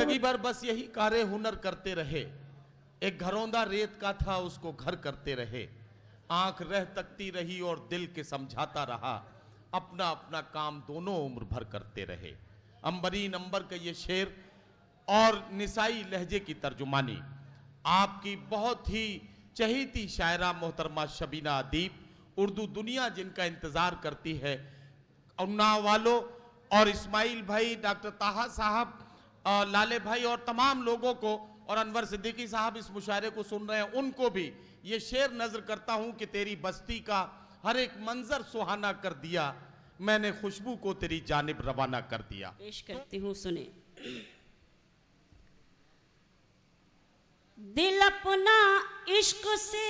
जिंदगी भर बस यही कारे हुनर करते रहे, एक घरौंदा रेत का था उसको घर करते रहे, आंख रह तकती रही और दिल के समझाता रहा, अपना अपना काम दोनों उम्र भर करते रहे। अंबरी नंबर का ये शेर और निसाई लहजे की तर्जुमानी आपकी बहुत ही चहीती शायरा मोहतरमा शबीना अदीब, उर्दू दुनिया जिनका इंतजार करती है, उन्नाव वालों और इस्माइल भाई, डॉक्टर ताहा साहब, लाले भाई और तमाम लोगों को, और अनवर सिद्दीकी साहब इस मुशायरे को सुन रहे हैं, उनको भी ये शेर नजर करता हूं कि तेरी बस्ती का हर एक मंजर सुहाना कर दिया, मैंने खुशबू को तेरी जानिब रवाना कर दिया। पेश करती हूँ, सुने। दिल अपना इश्क से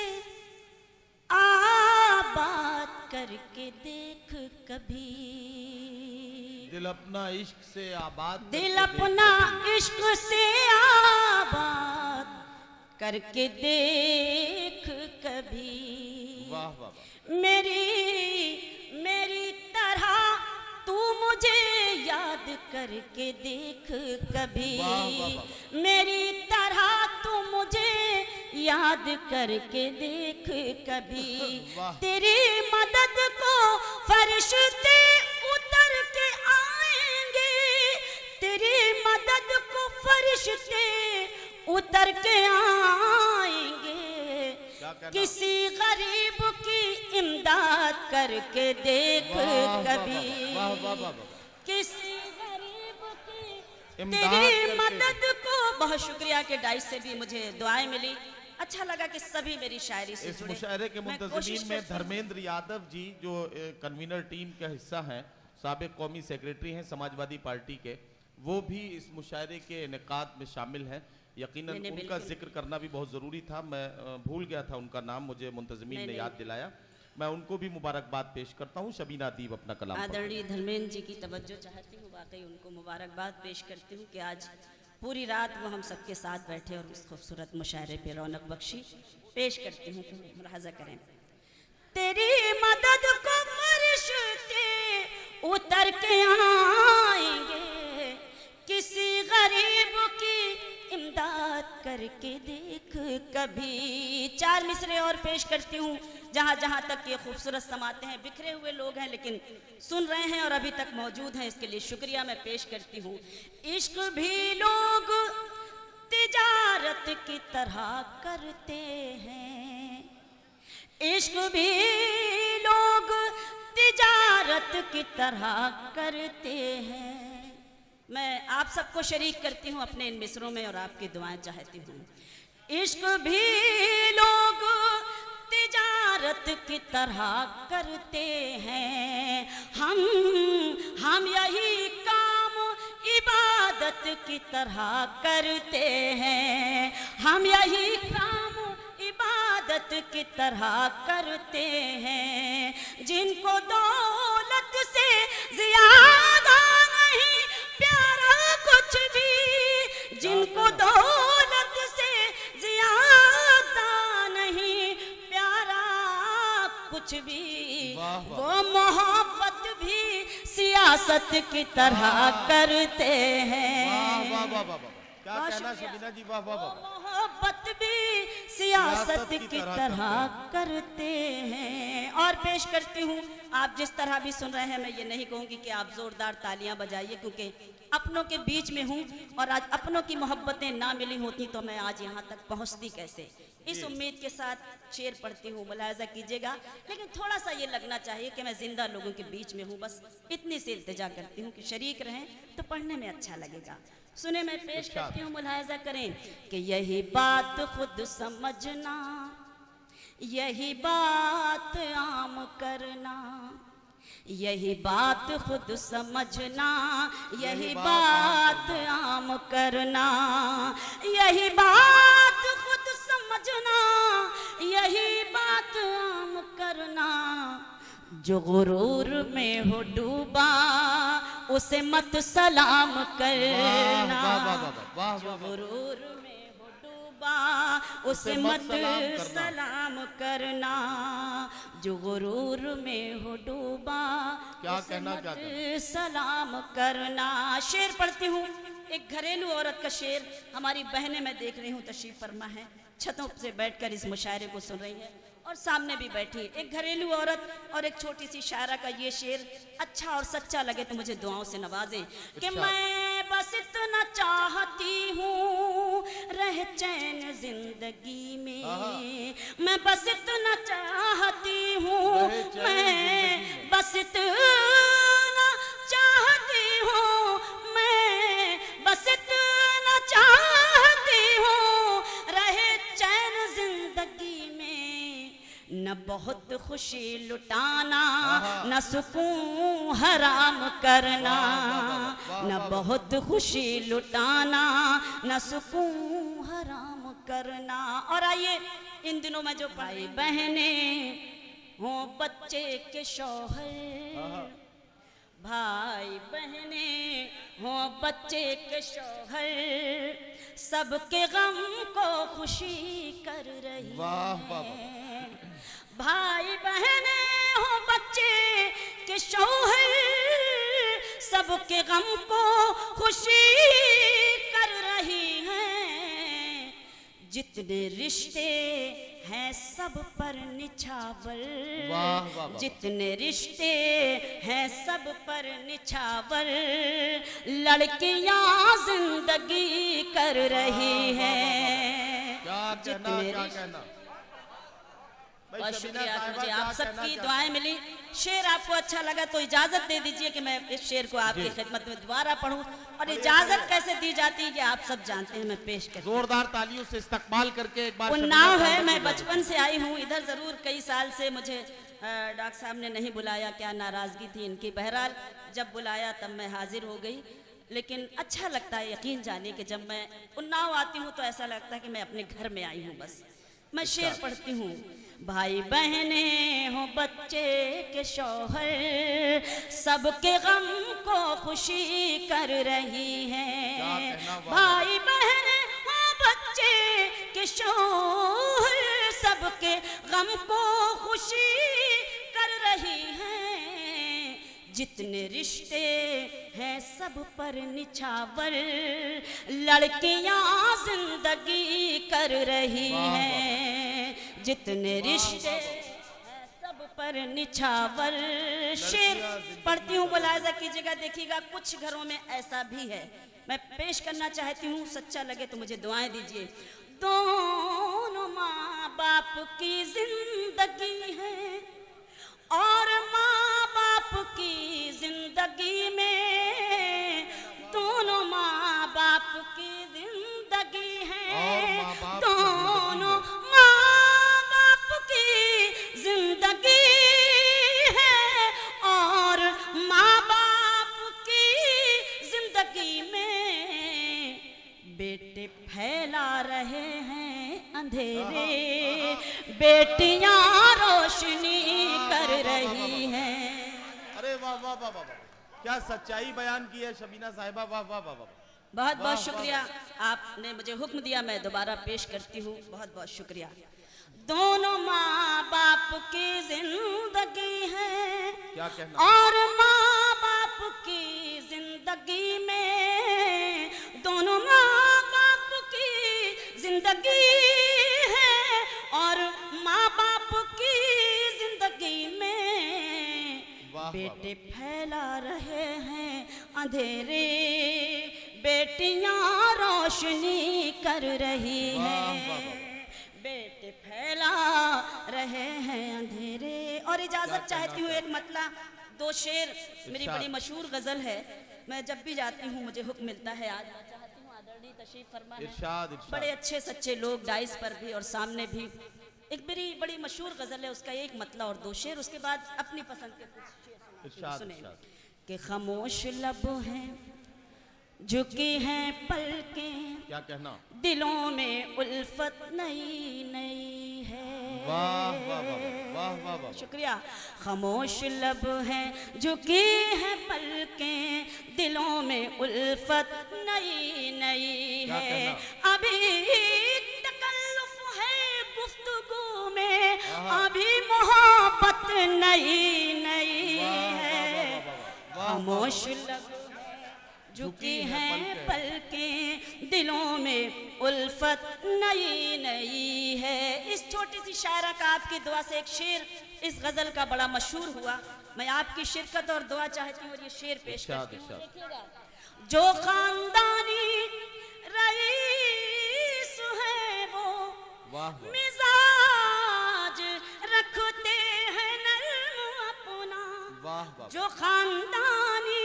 आबाद करके देख कभी, दिल अपना इश्क से आबाद, दिल अपना इश्क से आबाद करके देख कभी। वाह वाह वाह। मेरी तरह तू मुझे याद करके देख कभी, वाह वाह वाह। मेरी तरह तू मुझे याद करके देख कभी। तेरी मदद को फरिश्ते उतर के आएंगे, तेरी मदद को फरिश्ते उतर के आएंगे, किसी गरीब की इमदाद करके देख कभी, किसी गरीब की तेरी मदद को। बहुत शुक्रिया के डाइस से भी मुझे दुआएं मिली, अच्छा लगा कि सभी मेरी शायरी से इस जुड़े। मुशायरे के मुंतज़मीन में धर्मेंद्र यादव जी जो कन्वीनर टीम का हिस्सा हैं, साबिक कौमी सेक्रेटरी हैं समाजवादी पार्टी के, वो भी इस मुशायरे के इनेकाद में शामिल हैं। यकीनन उनका जिक्र करना भी बहुत ज़रूरी था, मैं भूल गया था उनका नाम, मुझे मुंतज़मीन ने याद दिलाया। मैं उनको भी मुबारकबाद पेश करता हूँ। शबीना अदीब अपना कलाम। आदरणीय धर्मेंद्र जी की तवज्जो चाहती हूँ, वाकई उनको मुबारकबाद पेश करती हूँ कि आज पूरी रात वो हम सबके साथ बैठे और उस खूबसूरत मुशायरे पे रौनक बख्शी। पेश करती हूँ, तो मुलाहजा करें। तेरी मदद को फरिश्ते उतर के आएंगे, किसी गरीब की इमदाद करके देख कभी। चार मिसरे और पेश करती हूँ, जहाँ जहाँ तक ये खूबसूरत समाते हैं। बिखरे हुए लोग हैं लेकिन सुन रहे हैं और अभी तक मौजूद हैं, इसके लिए शुक्रिया मैं पेश करती हूँ। इश्क भी लोग तिजारत की तरह करते हैं, इश्क भी लोग तिजारत की तरह करते हैं। मैं आप सबको शरीक करती हूँ अपने इन मिसरों में और आपकी दुआएं चाहती हूँ। इश्क भी लोग तिजारत की तरह करते हैं, हम यही काम इबादत की तरह करते हैं, हम यही काम इबादत की तरह करते हैं। जिनको दौलत से ज़्यादा नहीं प्यारा कुछ भी, जिनको दौलत से ज़्यादा नहीं प्यारा कुछ भी, वो मोहब्बत भी सियासत की तरह करते हैं। वाह वाह वाह वाह, क्या कहना शबीना जी, वाह वाह वाह। मोहब्बत भी सियासत की तरह करते हैं। और पेश करती हूँ, आप जिस तरह भी सुन रहे हैं, मैं ये नहीं कहूँगी कि आप जोरदार तालियां बजाइए, क्योंकि अपनों के बीच में हूँ और आज अपनों की मोहब्बतें ना मिली होती तो मैं आज यहाँ तक पहुँचती कैसे। इस उम्मीद के साथ शेर पढ़ती हूँ, मुलाहजा कीजिएगा। लेकिन थोड़ा सा ये लगना चाहिए कि मैं जिंदा लोगों के बीच में हूँ, बस इतनी सी इल्तिजा करती हूँ कि शरीक रहें तो पढ़ने में अच्छा लगेगा। सुने, मैं पेश करती हूँ, मुलाहजा करें कि यही बात खुद समझना, यही बात आम करना, यही बात खुद समझना, यही बात आम करना, यही बात खुद समझना, यही बात आम करना। जो गुरूर में हो डूबा उसे मत सलाम करना, जो गुरूर में हो डूबा उसे मत सलाम करना, जो गुरूर में हो डूबा क्या कहना, क्या सलाम करना। शेर पढ़ती हूँ, ایک گھریلو عورت کا شعر ہماری بہنیں میں دیکھ رہی ہوں تشریف فرما ہے، چھتوں سے بیٹھ کر اس مشاعرے کو سن رہی ہے اور سامنے بھی بیٹھی، ایک گھریلو عورت اور ایک چھوٹی سی شاعرہ کا یہ شعر اچھا اور سچا لگے تو مجھے دعاؤں سے نوازیں کہ میں بس اتنا چاہتی ہوں رہ چین زندگی میں، میں بس اتنا چاہتی ہوں، میں بس اتنا چاہتی ہوں، میں بس اتنا چاہتی ہوں رہے چین زندگی میں، نہ بہت خوشی لٹانا نہ سکون حرام کرنا، نہ بہت خوشی لٹانا نہ سکون حرام کرنا۔ اور آئیے ان دنوں میں جو بھائی بہنیں ہوں بچے کے شوہر، بھائی بہنیں ہوں بچے کے شوہر، سب کے غم کو خوشی کر رہی ہیں، بھائی بہنیں ہوں بچے کے شوہر، سب کے غم کو خوشی کر رہی ہیں، جتنے رشتے ہیں سب پر نچھاور، جتنے رشتے ہیں سب پر نچھاور، لڑکیاں زندگی کر رہی ہیں، جتنے بہت شکریہ کہ مجھے آپ سب کی دعائیں ملی۔ شعر آپ کو اچھا لگا تو اجازت دے دیجئے کہ میں اس شعر کو آپ کی خدمت میں دوبارہ پڑھوں، اور اجازت کیسے دی جاتی ہے کہ آپ سب جانتے ہیں، میں پیش کرتی ہوں۔ زوردار تالیوں سے استقبال کر کے ایک بار اناؤ ہے، میں بچپن سے آئی ہوں ادھر، ضرور کئی سال سے مجھے ڈاکٹر صاحب نے نہیں بلایا، کیا ناراضگی تھی ان کی، بہرحال جب بلایا تب میں حاضر ہو گئی، لیکن اچھا لگتا ہے یقین جانے کہ جب میں اناؤ آتی ہوں تو ایسا لگتا ہے کہ میں اپنے گھر میں آئی ہوں۔ بس میں شعر پڑھتی ہوں۔ بھائی بہنیں ہوں بچے کے شوہر، سب کے غم کو خوشی کر رہی ہیں، بھائی بہنیں ہوں بچے کے شوہر، سب کے غم کو خوشی کر رہی ہیں، جتنے رشتے ہیں سب پر نچھاور، لڑکیاں زندگی کر رہی ہیں، جتنے رشتے ہیں سب پر نچھاور۔ شعر پڑھتی ہوں، ملاحظہ کیجیے گا، دیکھیے گا کچھ گھروں میں ایسا بھی ہے، میں پیش کرنا چاہتی ہوں، سچا لگے تو مجھے دعائیں دیجیے۔ دونوں ماں باپ کی زندگی ہے اور ماں باپ کی زندگی میں، دونوں ماں باپ کی زندگی ہے، دونوں ماں باپ کی زندگی ہے، اور ماں باپ کی زندگی میں بیٹے پھیلا رہے ہیں اندھیرے، بیٹیاں روشنی کر رہی ہیں۔ ارے واہ واہ واہ واہ، کیا سچائی بیان کی ہے شبینہ صاحبہ، واہ واہ واہ واہ، بہت بہت شکریہ، آپ نے مجھے حکم دیا، میں دوبارہ پیش کرتی ہوں، بہت بہت شکریہ۔ دونوں ماں باپ کی زندگی ہے کیا کہنا، اور ماں باپ کی زندگی میں، دونوں ماں باپ کی زندگی ہے اور ماں باپ کی زندگی میں، بیٹے پھیلا رہے ہیں اندھیرے، بیٹیاں روشنی کر رہی ہیں، بیٹے پھیلا رہے ہیں اندھیرے۔ اور اجازت چاہتی ہوں، ایک مطلع دو شعر، میری بڑی مشہور غزل ہے، میں جب بھی جاتی ہوں مجھے حکم ملتا ہے، آج میں چاہتی ہوں آدرنی تشریف فرما ہے، بڑے اچھے سچے لوگ ڈائز پر بھی اور سامنے بھی، ایک میری بڑی مشہور غزل ہے، اس کا ایک مطلع اور دو شعر، اس کے بعد اپنی پسند کے کچھ شعر سنیں کہ خاموش لب ہیں جھکی ہیں پلکیں، کیا کہنا، دلوں میں الفت نئی نئی ہے، واہ واہ واہ واہ واہ، شکریہ۔ خاموش لب ہیں جھکی ہیں پلکیں، دلوں میں الفت نئی نئی ہے، ابھی تکلف ہے گفتگو میں، ابھی محبت نئی نئی ہے، خاموش لب جھکی ہیں पलकें दिलों में उल्फत नई नई है। इस छोटी सी शायरा का आपकी दुआ से एक शेर इस गजल का बड़ा मशहूर हुआ। मैं आपकी शिरकत और दुआ चाहती हूँ और ये शेर पेश करती हूँ। देखिएगा, जो खानदानी रईस है वो मिजाज रखते हैं नर्म अपना। जो खानदानी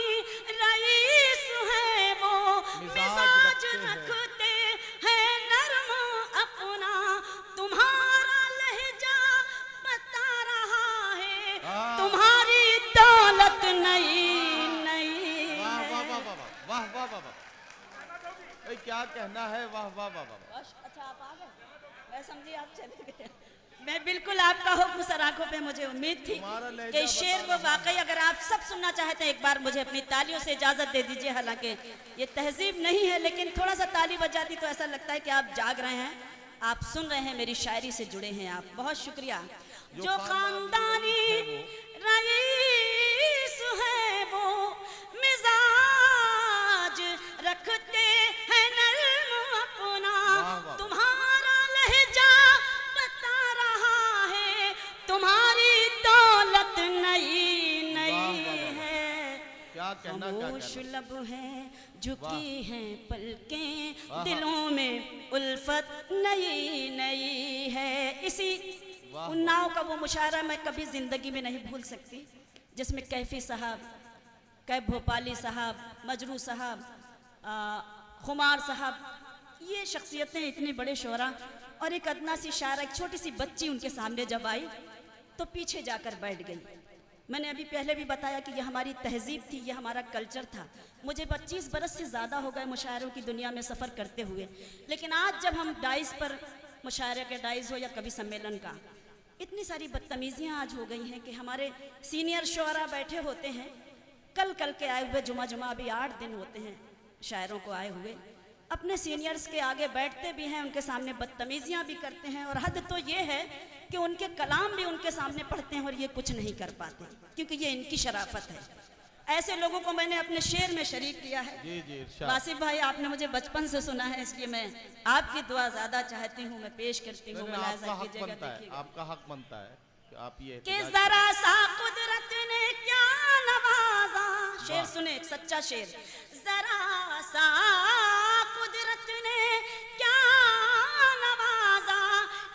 रईस है वो मिजाज रखते हैं नर्म अपना। तुम्हारा लहजा बता रहा है तुम्हारी दौलत नई नई। वाह वाह वाह वाह वाह वाह वाह वाह, क्या कहना है, वाह वाह वाह वाह। अच्छा आप आ गए, मैं समझी आप चले गए। मैं बिल्कुल आपका हुक्म सर आंखों पे मुझे उम्मीद थी कि इस शेर को वाकई अगर आप सब सुनना चाहते हैं एक बार मुझे अपनी तालियों से इजाजत दे दीजिए। हालांकि ये तहजीब नहीं है लेकिन थोड़ा सा ताली बज जाती तो ऐसा लगता है कि आप जाग रहे हैं, आप सुन रहे हैं, मेरी शायरी से जुड़े हैं आप। बहुत शुक्रिया। जो खानदानी रईस है वो मिजाज रखते हैं नर्म अपना। तुम्हारा लहजा बता रहा है तुम्हारी दौलत नई नई है। खामोश लब हैं झुकी हैं पलकें दिलों में उल्फत नई नई है। इसी उन्नाव का वो मुशायरा मैं कभी जिंदगी में नहीं भूल सकती जिसमें कैफी साहब, कैफ भोपाली साहब, मजरू साहब, खुमार साहब, ये शख्सियतें इतने बड़े शोरा और एक अदना सी शायरा, एक छोटी सी बच्ची उनके सामने जब आई तो पीछे जाकर बैठ गई। मैंने अभी पहले भी बताया कि ये हमारी तहजीब थी, ये हमारा कल्चर था। मुझे 25 बरस से ज़्यादा हो गए मुशायरों की दुनिया में सफ़र करते हुए, लेकिन आज जब हम डाइस पर मुशायरे के डाइस हो या कभी सम्मेलन का, इतनी सारी बदतमीजियाँ आज हो गई हैं कि हमारे सीनियर शोरा बैठे होते हैं, कल के आए हुए, जुमा अभी 8 दिन होते हैं शायरों को आए हुए, अपने सीनियर्स के आगे बैठते भी हैं, उनके सामने बदतमीजियाँ भी करते हैं और हद तो ये है कि उनके कलाम भी उनके सामने पढ़ते हैं और ये कुछ नहीं कर पाते क्योंकि ये इनकी शराफत है। ऐसे लोगों को मैंने अपने शेर में शरीक किया है। जी जी वासिफ भाई, आपने मुझे बचपन से सुना है इसलिए मैं आपकी दुआ ज्यादा चाहती हूँ, मैं पेश करती हूँ। आपका हक बनता है कि आप ये कि जरा सा कुदरत ने क्या नवाजा। शेर सुने, एक सच्चा शेर। जरा सा कुदरत ने क्या नवाजा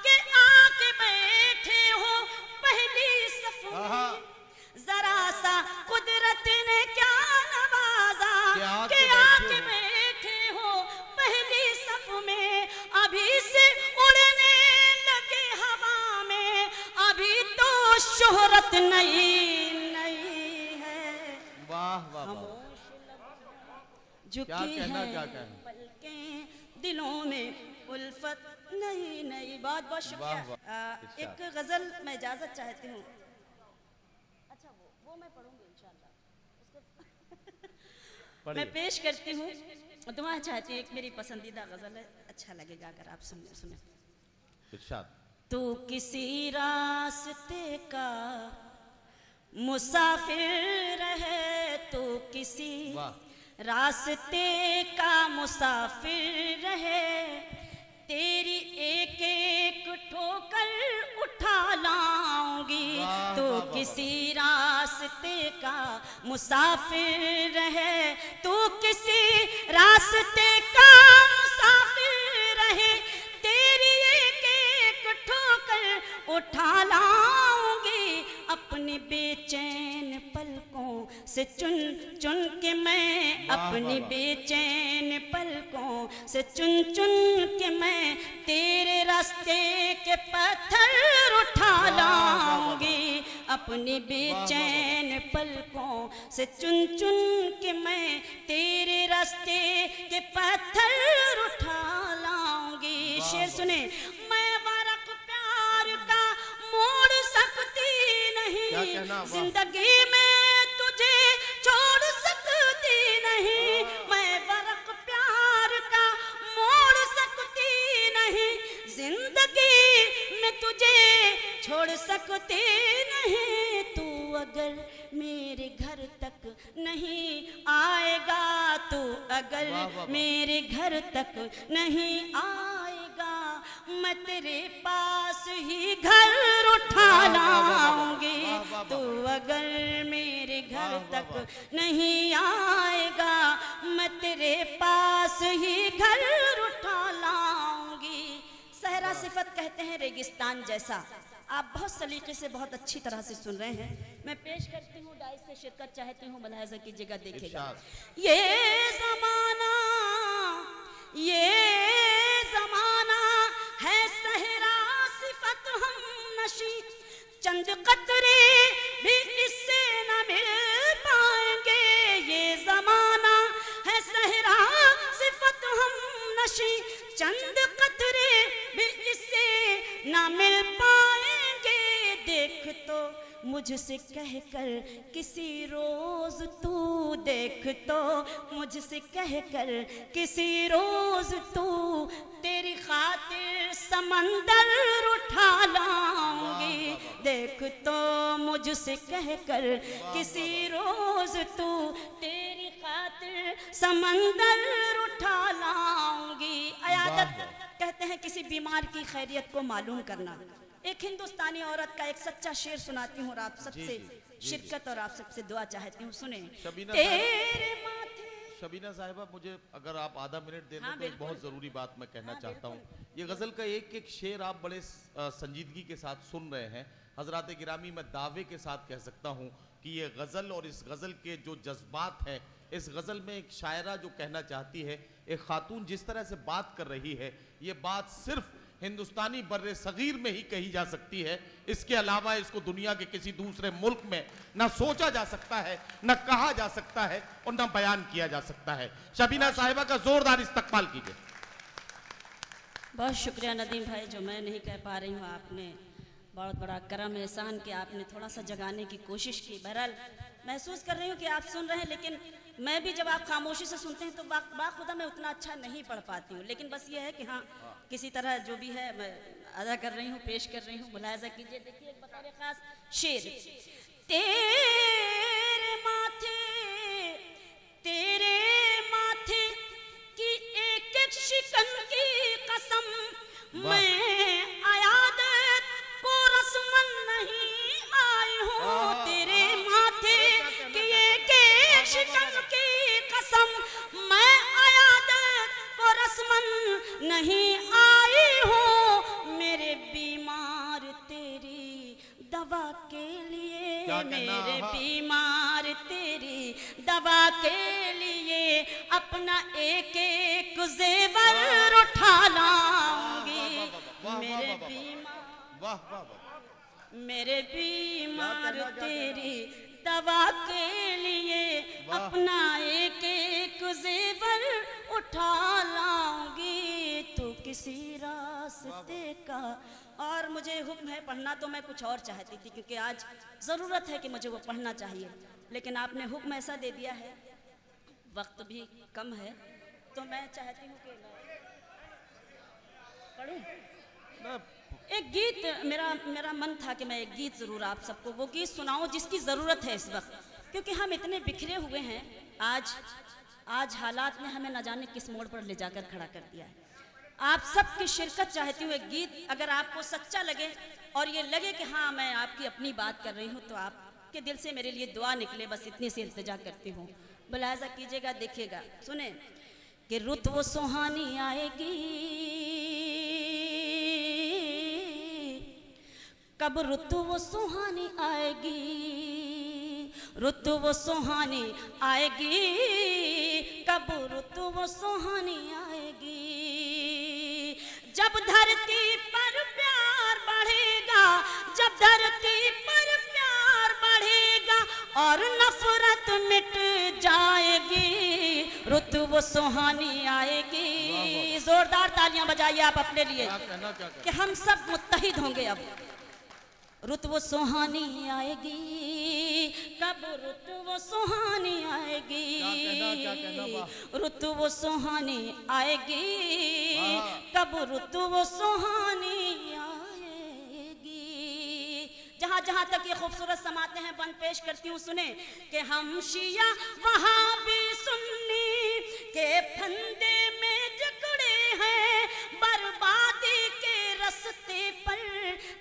कि आके बैठे हो पहली सफ में। जरा सा कुदरत ने क्या नवाजा कि आके बैठे हो पहली सफ में। अभी से उड़ने लगे हवा में, अभी तो शोहरत नई नई है। वाह वाह वाह, झुकी हैं पलकें दिलों में उल्फत नई नई। बहुत बहुत शुक्रिया। एक गजल मैं इजाजत चाहती हूँ। अच्छा वो मैं पढ़ूंगी इंशाल्लाह। मैं पेश करती हूँ, दुआ चाहती हूँ। एक मेरी पसंदीदा गजल है, अच्छा लगेगा अगर आप सुने। तू किसी रास्ते का मुसाफिर है, तू किसी रास्ते का मुसाफिर रहे, तेरी एक एक ठोकर उठा लाऊंगी। तो किसी रास्ते का मुसाफिर रहे, तू किसी रास्ते का मुसाफिर रहे, तेरी एक एक ठोकर उठा लाऊंगी। अपनी बेचैन पलकों से चुन चुन के मैं, अपनी बेचैन पलकों से चुन चुन के मैं तेरे रास्ते के पत्थर उठा लाऊंगी। अपनी बेचैन पलकों से चुन चुन के मैं तेरे रास्ते के पत्थर उठा लाऊंगी। शेर सुने। मैं वरक प्यार का मोड़ सकती नहीं, जिंदगी में तुझे छोड़ सकती नहीं। मैं वरक प्यार का मोड़ सकती नहीं, जिंदगी में तुझे छोड़ सकती नहीं। तू अगर मेरे घर तक नहीं आएगा, तू अगर मेरे घर तक नहीं आएगा, मैं तेरे पास ही घर उठा लाऊंगी। तू अगर मेरे घर तक नहीं आएगा, मैं तेरे पास ही घर उठा लाऊंगी। सहरा सिफत कहते हैं रेगिस्तान जैसा। आप बहुत सलीके से बहुत अच्छी तरह से सुन रहे हैं। मैं पेश करती हूँ, डाइस से शिरकत चाहती हूँ, मुलाहिजा कीजिएगा, देखिएगा। ये ज़माना है सहरा सिफत हम नशी, चंद कतरे भी इससे न मिल पाएंगे। ये ज़माना है सहरा सिफत हम नशी, चंद कतरे भी इससे न मिल पाएंगे। देख तो मुझसे कहकर किसी रोज तू, देख तो मुझसे कहकर किसी रोज तू, तेरी खातिर समंदर उठा लाऊंगी। देख तो मुझसे कहकर किसी रोज तू, तेरी खातिर समंदर उठा लाऊंगी। अयादत कहते हैं किसी बीमार की खैरियत को मालूम करना। एक हिंदुस्तानी औरत का एक सच्चा शेर सुनाती हूँ और आप सबसे शिरकत और आप सबसे दुआ चाहती हूँ, सुने। तेरे माथे। शबीना साहिबा, मुझे अगर आप आधा मिनट दे दें तो एक बहुत ज़रूरी बात मैं कहना चाहता हूँ। ये गज़ल का एक एक शेर आप बड़े संजीदगी के साथ सुन रहे हैं। हज़रात गिरामी, मैं दावे के साथ कह सकता हूँ कि ये गज़ल और इस गज़ल के जो जज्बात हैं, इस गज़ल में एक शायरा जो कहना चाहती है, एक खातून जिस तरह से बात कर रही है, ये बात सिर्फ हिंदुस्तानी बर्रे सगीर में ही कही जा सकती है। इसके अलावा इसको दुनिया के किसी दूसरे मुल्क में न सोचा जा सकता है, न कहा जा सकता है और न बयान किया जा सकता है। शबीना साहिबा का जोरदार इस्तकबाल कीजिए। बहुत शुक्रिया नदीम भाई, जो मैं नहीं कह पा रही हूँ, आपने बहुत बड़ा करम एहसान कि आपने थोड़ा सा जगाने की कोशिश की। बहरहाल महसूस कर रही हूँ कि आप सुन रहे हैं, लेकिन मैं भी जब आप खामोशी से सुनते हैं तो बाखुदा मैं उतना अच्छा नहीं पढ़ पाती हूँ। लेकिन बस ये है कि हाँ, किसी तरह जो भी है मैं अदा कर रही हूँ, पेश कर रही हूँ। मुलाहिजा कीजिए, देखिए एक बतौर खास शेर। तेरे माथे की एक एक शिकन की कसम, मैं अयादत को रस्मन नहीं आई हूँ। तेरे माथे की एक एक शिकन की कसम, मैं अयादत को रस्मन नहीं आई हूँ। मेरे बीमार तेरी दवा के लिए, मेरे बीमार तेरी दवा के लिए अपना एक एक जेवर उठा लाऊंगी। मेरे बीमार तेरी दवा के लिए अपना एक एक जेवर उठा लाऊंगी। तू किसी रास्ते का, और मुझे हुक्म है पढ़ना, तो मैं कुछ और चाहती थी क्योंकि आज ज़रूरत है कि मुझे वो पढ़ना चाहिए, लेकिन आपने हुक्म ऐसा दे दिया है, वक्त भी कम है, तो मैं चाहती हूँ कि पढ़ूं। एक गीत मेरा मन था कि मैं एक गीत ज़रूर आप सबको वो गीत सुनाऊं जिसकी ज़रूरत है इस वक्त, क्योंकि हम इतने बिखरे हुए हैं। आज हालात ने हमें न जाने किस मोड़ पर ले जाकर खड़ा कर दिया है। आप सबकी शिरकत चाहती हूँ। एक गीत अगर आपको सच्चा लगे और ये लगे कि हाँ मैं आपकी अपनी बात कर रही हूँ, तो आपके दिल से मेरे लिए दुआ निकले, बस इतनी सी इल्तिजा करती हूँ। मुलाहिजा कीजिएगा, देखिएगा, सुने कि रुत वो सुहानी आएगी, कब रुत वो सुहानी आएगी, रुत वो सुहानी आएगी, कब रुत वो सुहानी आएगी। जब धरती पर प्यार बढ़ेगा, जब धरती पर प्यार बढ़ेगा और नफरत मिट जाएगी, रुत वो सुहानी आएगी। जोरदार तालियां बजाइए आप अपने लिए कि हम सब मुत्तहिद होंगे। अब रुत वो सुहानी आएगी, कब रुत वो सुहानी आएगी, रुत वो सुहानी आएगी, कब रुत वो सुहानी आएगी। जहाँ جہاں جہاں تک یہ خوبصورت سماعتیں ہیں بند پیش کرتی ہوں، سنیں کہ ہم شیعہ وہابی سنی کے پھندے میں جکڑے ہیں، بربادی کے رستے پر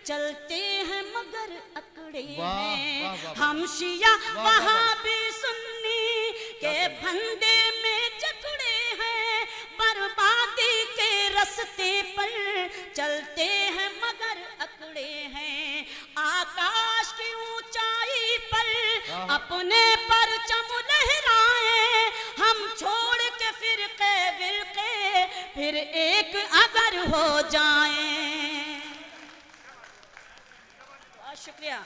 چلتے ہیں مگر اکڑے ہیں۔ ہم شیعہ وہابی سنی کے پھندے میں جکڑے ہیں، بربادی کے رستے پر چلتے ہیں مگر اکڑے ہیں۔ آکاش کی اونچائی پر اپنے پرچم لہرائیں، ہم چھوڑ کے فرقے ورقے پھر ایک اگر ہو جائیں۔ بہت شکریہ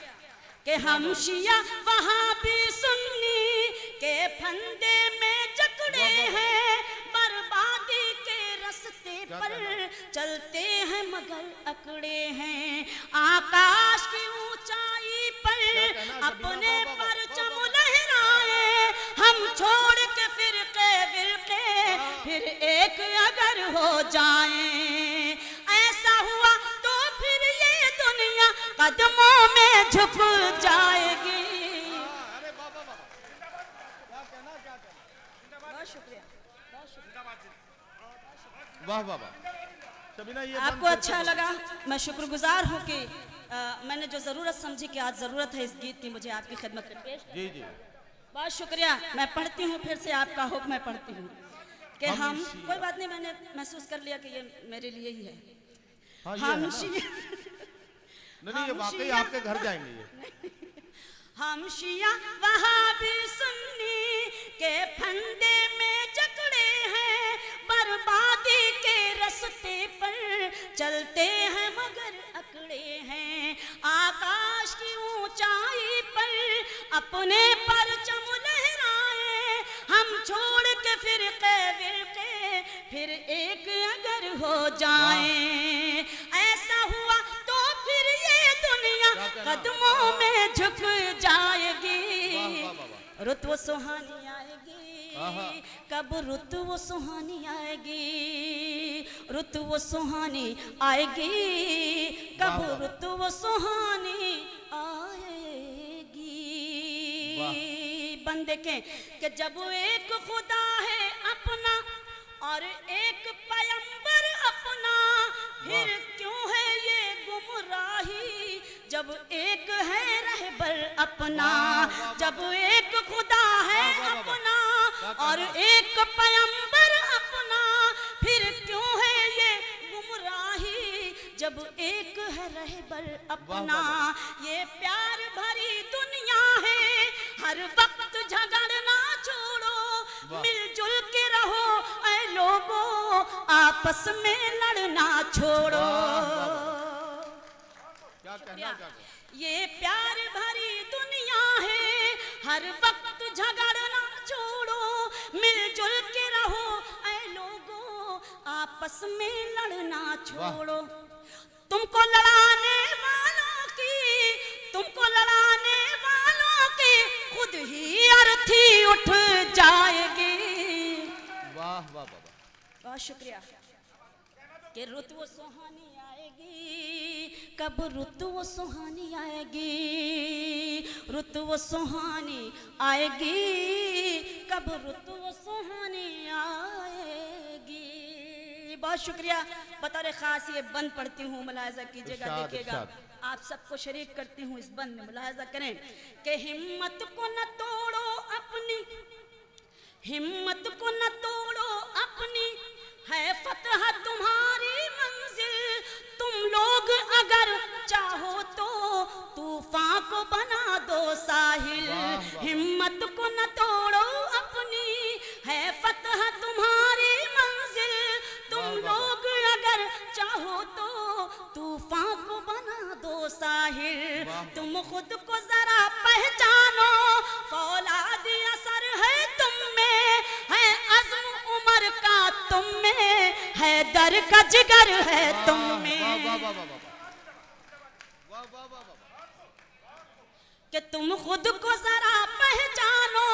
کہ ہم شیعہ وہابی سنی کے پھندے میں جکڑے ہیں، بربادی کے رستے پر چلتے ہیں مگر اکڑے ہیں۔ آکاش کی اونچائی پر اپنے پرچم لہرائیں، ہم چھوڑ کے فرقے ورقے پھر ایک اگر ہو جائیں۔ ایسا ہوا تو پھر یہ دنیا قدموں میں جھک جائے گی۔ بہت شکریہ۔ واہ واہ واہ۔ آپ کو اچھا لگا؟ میں شکر گزار ہوں کہ میں نے جو ضرورت سمجھی کہ آج ضرورت ہے اس گیت کی، مجھے آپ کی خدمت میں پیش کروں۔ جی جی بہت شکریہ۔ میں پڑھتی ہوں پھر سے آپ کا حکم میں پڑھتی ہوں کہ ہم، کوئی بات نہیں، میں نے محسوس کر لیا کہ یہ میرے لیے ہی ہے۔ ہم نہیں، یہ واقعی آپ کے گھر جائیں گے یہ۔ ہم شیعہ وہابی سنی کے پھندے میں جکڑے ہیں، بربادی کے رستے پر چلتے ہیں مگر اکڑے ہیں۔ آکاش کی اونچائی پر اپنے پرچم لہرائیں، ہم چھوڑ کے فرقے ورقے پھر ایک اگر ہو جائیں۔ ایسا ہوا تو پھر یہ دنیا قدموں میں جھک جائے گی۔ رت و سہانی آئے گی، کب رت و سہانی آئے گی، رت و سہانی آئے گی، کب رت و سہانی آئے گی۔ بند دیکھیں کہ جب ایک خدا ہے اپنا اور ایک پیغمبر اپنا، پھر کیوں ہے یہ گمراہی جب ایک ہے رہبر اپنا۔ جب ایک خدا ہے اپنا اور ایک پیغمبر اپنا، پھر کیوں ہے یہ گمراہی جب ایک ہے رہبر اپنا۔ یہ پیار بھری دنیا ہے، ہر وقت جھگڑنا چھوڑو، مل جل کے رہو اے لوگو، آپس میں لڑنا چھوڑو۔ یہ پیار بھری دنیا ہے، ہر وقت جھگڑنا چھوڑو، مل جل کے رہو اے لوگو، آپس میں لڑنا چھوڑو۔ تم کو لڑانے والوں کی، تم کو لڑانے والوں کی خود ہی ارتھی اٹھ جائے گی۔ واہ واہ واہ۔ بہت شکریہ کہ رت و سہانی آئے گی، کب رت و سہانی آئے گی، رت و سہانی آئے گی، کب رت و سہانی آئے گی۔ بہت شکریہ۔ بطور خاص یہ بند پڑھتی ہوں، ملاحظہ کیجئے گا، دیکھیے گا، آپ سب کو شریک کرتی ہوں اس بند میں، ملاحظہ کریں کہ ہمت کو نہ توڑو اپنی، ہمت کو نہ توڑو اپنی، ہے فتح تمہاری منزل، تم لوگ اگر چاہو تو طوفان کو بنا دو ساحل۔ ہمت کو نہ توڑو اپنی، ہے فتح تمہاری منزل، تم لوگ اگر چاہو تو طوفان کو بنا دو ساحل۔ تم خود کو ذرا پہچانو، فولادی اثر ہے تم میں، ہے عزم عمر کا تم میں، ہے در کا جگر ہے تم میں۔ کہ تم خود کو ذرا پہچانو،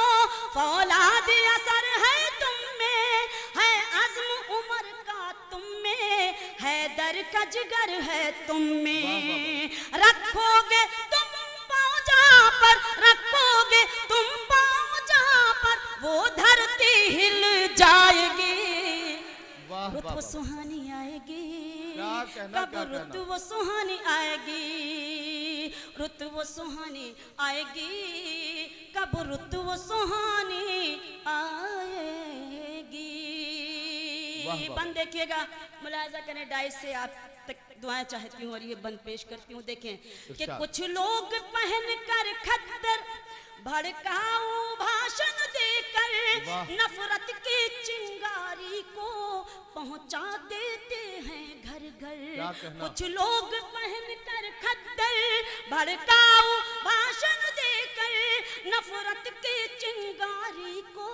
فولاد اثر ہے تم میں، ہے عزم عمر کا تم میں، ہے در کا جگر ہے تم میں۔ رکھو گے تم पर रखोगे तुम पाँव जहाँ पर वो धरती हिल जाएगी। वाह रुत वाह वो वाह। सुहानी आएगी, क्या कहना, कब क्या रुत कहना। वो सुहानी आएगी, रुत वो सुहानी आएगी, कब रुत वो सुहानी आएगी। वाह, वाह। बंद देखिएगा, मुलाहिजा करें, डाइस से आप तक दुआएं चाहती हूँ और ये बंद पेश करती हूँ। देखें कि इरशाद। कुछ लोग पहन कर खद्दर भड़काऊ भाषण देकर वाह। नफरत की चिंगारी को पहुंचा देते हैं घर क्या घर। कहना। कुछ लोग पहन कर खद्दर भड़काऊ भाषण देकर नफरत की चिंगारी को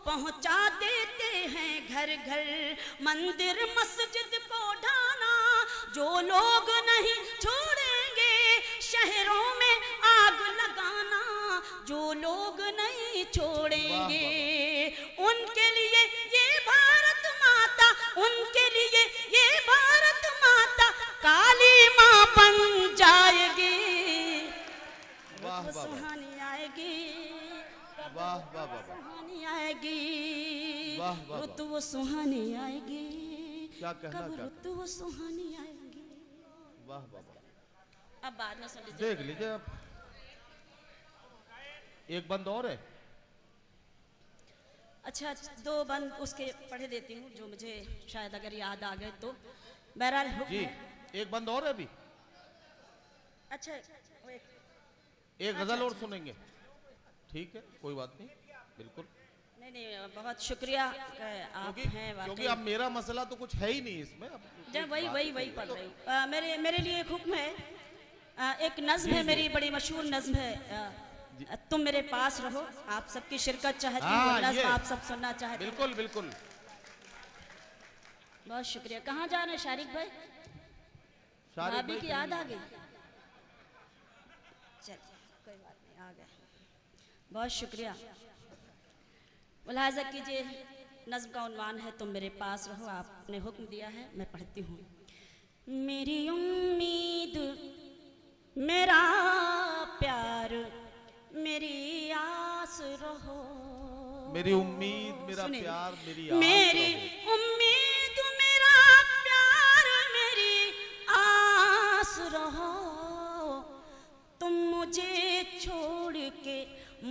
पहुंचा देते हैं घर घर। मंदिर मस्जिद को ढाना जो लोग नहीं छोड़ेंगे, शहरों में आग लगाना जो लोग नहीं छोड़ेंगे, उनके लिए ये भारत माता, उनके लिए ये भारत माता काली माँ बन जाएगी। वाह वाह वाह। सुहानी आएगी, वाह वाह वाह वाह। सुहानी आएगी, वाह वाह वाह। रुत वो सुहानी आएगी, क्या कहना, कब क्या रुत वो सुहानी आएगी। वाह वाह वाह। अब बाद में सुन लीजिए। देख लीजिए आप। एक बंद और है। अच्छा, दो बंद उसके पढ़े देती हूँ जो मुझे शायद अगर याद आ गए तो। बहरहाल हुक्म जी, है। एक बंद और है अभी। अच्छा, एक गजल और सुनेंगे। ठीक है, कोई बात नहीं, बिल्कुल। नहीं नहीं, बहुत शुक्रिया आप हैं क्योंकि वाकई। अब मेरा मसला तो कुछ है ही नहीं इसमें। अब जब वही वही वही पढ़ रही हूँ। मेरे लिए एक हुक्म है। एक नज्म है मेरी, बड़ी मशहूर नज्म है, तुम मेरे पास रहो। आप सबकी शिरकत चाहती हूँ, हाँ, नज्म ये। आप सब सुनना चाहते हैं। बिल्कुल बिल्कुल। बहुत शुक्रिया। कहाँ जा रहे हैं शारिक भाई? शारिक भाभी भाई की याद आ गई? चल कोई बात नहीं, आ गए। बहुत शुक्रिया। मुलाहिजा कीजिए, नज्म का उन्वान है तुम मेरे पास रहो। आपने हुक्म दिया है, मैं पढ़ती हूँ। मेरी उम्मीद मेरा प्यार मेरी आस रहो। मेरी उम्मीद मेरा सुनिए। प्यार मेरी आस मेरी रहो। उम्मीद मेरा प्यार मेरी आस रहो। तुम मुझे छोड़ के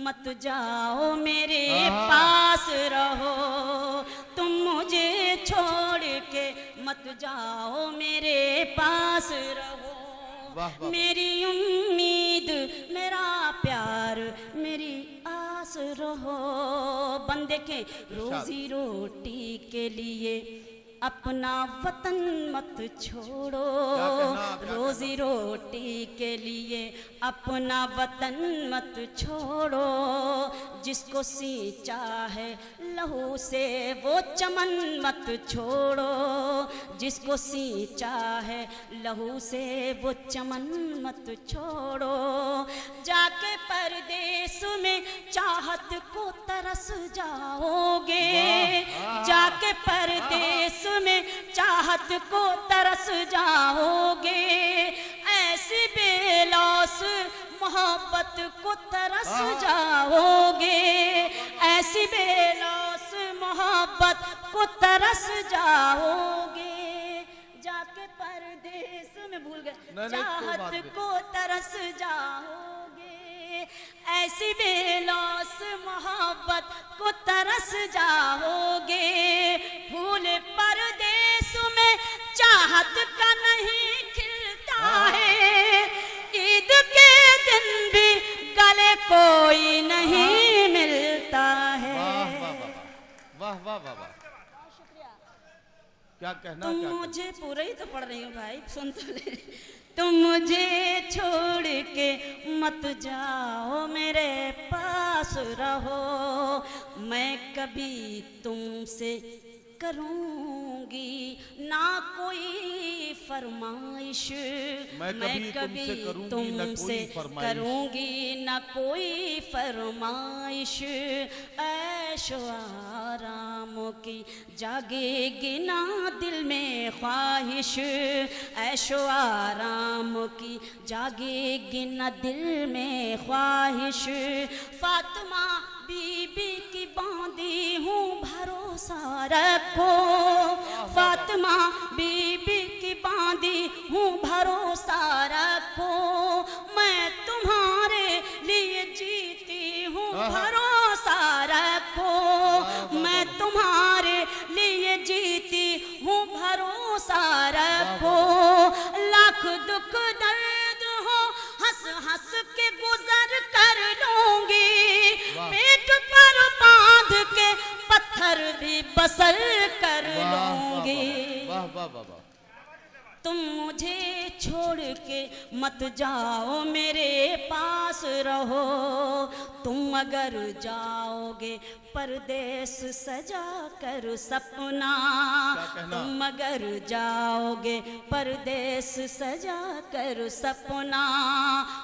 मत जाओ, मेरे पास रहो। तुम मुझे छोड़ के मत जाओ, मेरे पास रहो। वाह वाह। मेरी उम्मीद मेरा प्यार मेरी आस रहो। बंदे के रोजी रोटी के लिए अपना वतन मत छोड़ो। क्या रोजी रोटी के लिए अपना वतन मत छोड़ो। जिसको सींचा है लहू से वो चमन मत छोड़ो। जिसको सींचा है लहू से वो चमन मत छोड़ो। जाके परदेस में चाहत को तरस जाओगे। जाके परदेस में चाहत को तरस जाओगे। ऐसी बेलौस मोहब्बत को तरस जाओगे। ऐसी बेलौस मोहब्बत को तरस जाओगे। जाके परदेस में भूल गए, चाहत को तरस जाओगे। ऐसी बेलौस मोहब्बत को तरस जाओगे। फूल परदेस में चाहत का नहीं खिलता है। ईद के दिन भी गले कोई नहीं मिलता है। वाह वाह वाह वाह। क्या कहना। तुम मुझे पूरा ही तो पढ़ रही हूँ भाई, सुन तो ले। तुम मुझे छोड़ के मत जाओ, मेरे पास रहो। मैं कभी तुमसे करूंगी ना कोई फरमाइश। मैं कभी तुमसे करूंगी ना कोई फरमाइश। ऐशो आराम کی جاگے گی نا دل میں خواہش، عیش و آرام کی جاگے گی نا دل میں خواہش، فاطمہ بی بی کی باندھی ہوں بھروسہ رکھو، فاطمہ بی بی کی باندھی ہوں بھروسہ رکھو، میں تمہارے لیے جیتی ہوں بھروسہ رکھو، میں تمہارے لیے جیتی ہوں بھروسہ رکھو، لاکھ دکھ درد ہو ہنس ہنس کے گزر کر لوں گی، پیٹ پر باندھ کے پتھر بھی بسر کر لوں گی۔ واہ واہ واہ واہ، تم مجھے چھوڑ کے مت جاؤ میرے پاس رہو، تم اگر جاؤ گے پردیس سجا کر سپنا، تم اگر جاؤ گے پردیس سجا کر سپنا،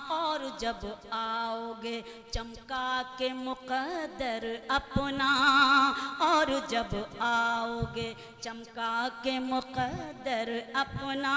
اور جب آؤ گے چمکا کے مقدر اپنا، اور جب آؤ گے چمکا کے مقدر اپنا،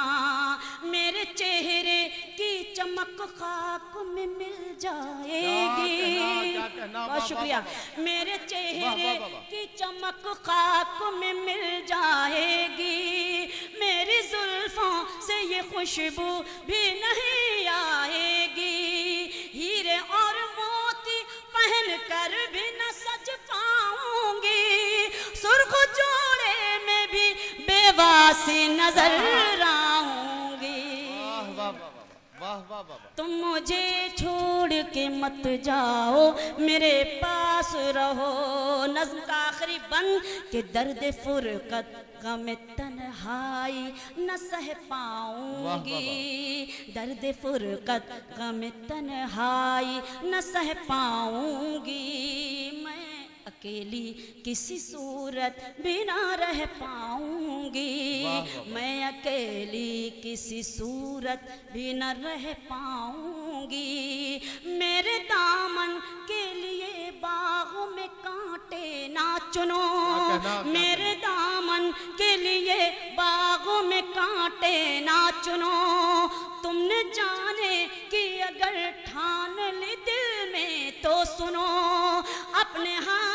میرے چہرے کی چمک خاک میں مل جائے گی، بہت شکریہ، میرے چہرے کی چمک خاک میں مل جائے گی، میری زلفوں سے یہ خوشبو بھی نہیں آئے گی، ہیرے اور موتی پہن کر بھی نہ سج پاؤں گی، سرخ جوڑے میں بھی بیوہ سی نظر آؤں گی۔ واہ واہ واہ، تم مجھے چھوڑ کے مت جاؤ میرے پاس رہو، نظم کا آخری بند کہ درد فرقت غم تنہائی نہ سہ پاؤں گی، درد فرقت غم تنہائی نہ سہ پاؤں گی، میں اکیلی کسی صورت بھی نہ رہ پاؤں گی، میں اکیلی کسی صورت بھی نہ رہ پاؤں گی، میرے دامن کے لیے باغ میں کانٹے نہ چنو، میرے دامن کے لیے باغ میں کانٹے نہ چنو، تم نے جانے کی اگر ٹھان لی دل میں تو سنو، اپنے ہاتھ